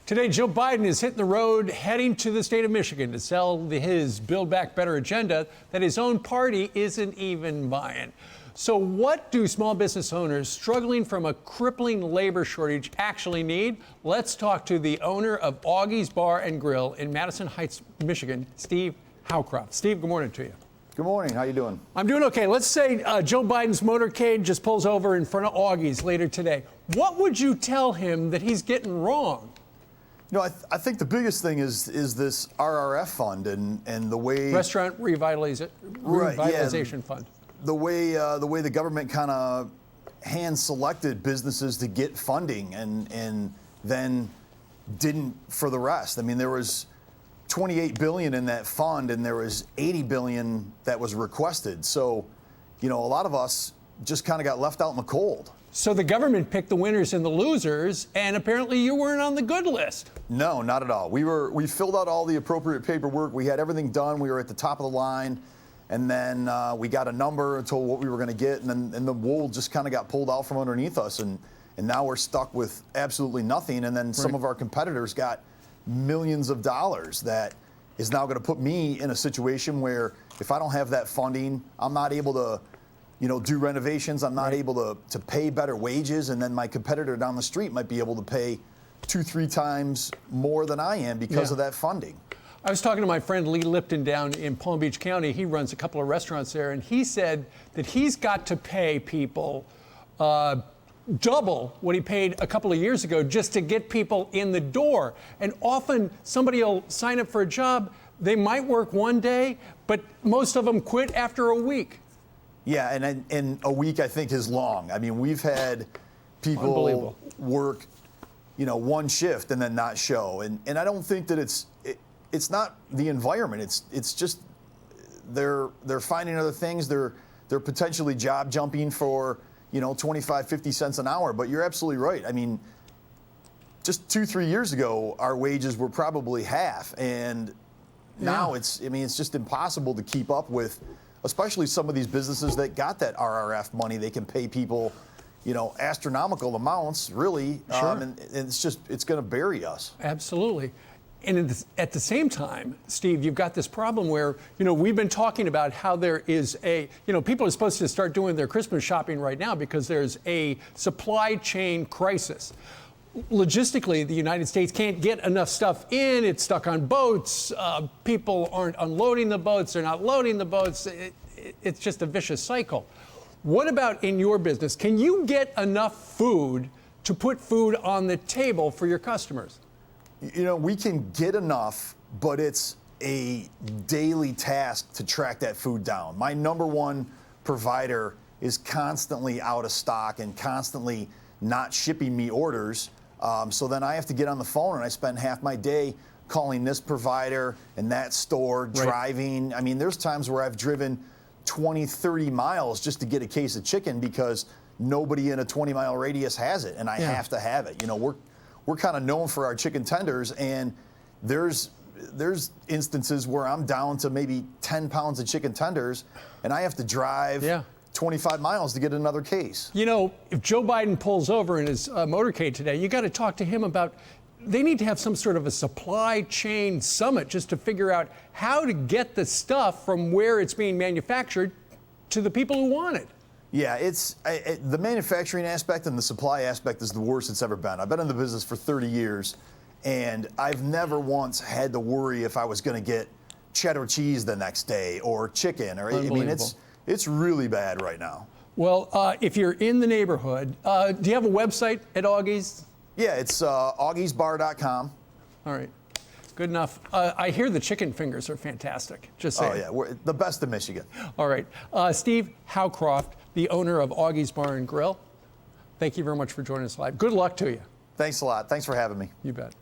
Today, Joe Biden is hitting the road, heading to the state of Michigan to sell his Build Back Better agenda that his own party isn't even buying. So what do small business owners struggling from a crippling labor shortage actually need? Let's talk to the owner of Augie's Bar and Grill in Madison Heights, Michigan, Steve Howcroft. Steve, good morning to you. Good morning. How you doing? I'm doing okay. Let's say Joe Biden's motorcade just pulls over in front of Augie's later today. What would you tell him that he's getting wrong? You know, I think the biggest thing is this RRF fund and the way Restaurant Revitalization Fund. The way the government kind of hand-selected businesses to get funding and then didn't for the rest. I mean, there was $28 billion in that fund, and there was $80 billion that was requested. So, you know, a lot of us just kind of got left out in the cold. So the government picked the winners and the losers, and apparently you weren't on the good list. No, not at all. We filled out all the appropriate paperwork. We had everything done. We were at the top of the line, and then we got a number and told what we were going to get, and then the wool just kind of got pulled out from underneath us, and now we're stuck with absolutely nothing. And then some of our competitors got millions of dollars. That is now going to put me in a situation where if I don't have that funding, I'm not able to, you know, do renovations. I'm not able to pay better wages, and then my competitor down the street might be able to pay 2-3 times more than I am because of that funding. I was talking to my friend Lee Lipton down in Palm Beach County. He runs a couple of restaurants there, and he said that he's got to pay people double what he paid a couple of years ago just to get people in the door. And often somebody will sign up for a job, they might work one day, but most of them quit after a week. Yeah, and a week I think is long. I mean, we've had people work, you know, one shift and then not show. And I don't think that it's not the environment. It's just they're finding other things. They're potentially job jumping for, you know, 25, 50 cents an hour. But you're absolutely right. I mean, just 2-3 years ago, our wages were probably half, and now it's just impossible to keep up with. Especially some of these businesses that got that RRF money, they can pay people, you know, astronomical amounts, really. And it's going to bury us. Absolutely. And at the same time, Steve, you've got this problem where, you know, we've been talking about how there is people are supposed to start doing their Christmas shopping right now because there's a supply chain crisis. Logistically, the United States can't get enough stuff in. It's stuck on boats. People aren't unloading the boats. They're not loading the boats. It's just a vicious cycle. What about in your business? Can you get enough food to put food on the table for your customers? You know, we can get enough, but it's a daily task to track that food down. My number one provider is constantly out of stock and constantly not shipping me orders. So then I have to get on the phone, and I spend half my day calling this provider and that store, driving. I mean, there's times where I've driven 20, 30 miles just to get a case of chicken because nobody in a 20-mile radius has it, and I have to have it. You know, we're kind of known for our chicken tenders, and there's instances where I'm down to maybe 10 pounds of chicken tenders, and I have to drive 25 miles to get another case. You know, if Joe Biden pulls over in his motorcade today, you got to talk to him about, they need to have some sort of a supply chain summit just to figure out how to get the stuff from where it's being manufactured to the people who want it. Yeah, the manufacturing aspect and the supply aspect is the worst it's ever been. I've been in the business for 30 years, and I've never once had to worry if I was going to get cheddar cheese the next day or chicken. Or I mean, it's really bad right now. Well, if you're in the neighborhood, do you have a website at Augie's? Yeah, it's augiesbar.com. All right. Good enough. I hear the chicken fingers are fantastic. Just saying. Oh, yeah. We're the best in Michigan. All right. Steve Howcroft, the owner of Augie's Bar and Grill, thank you very much for joining us live. Good luck to you. Thanks a lot. Thanks for having me. You bet.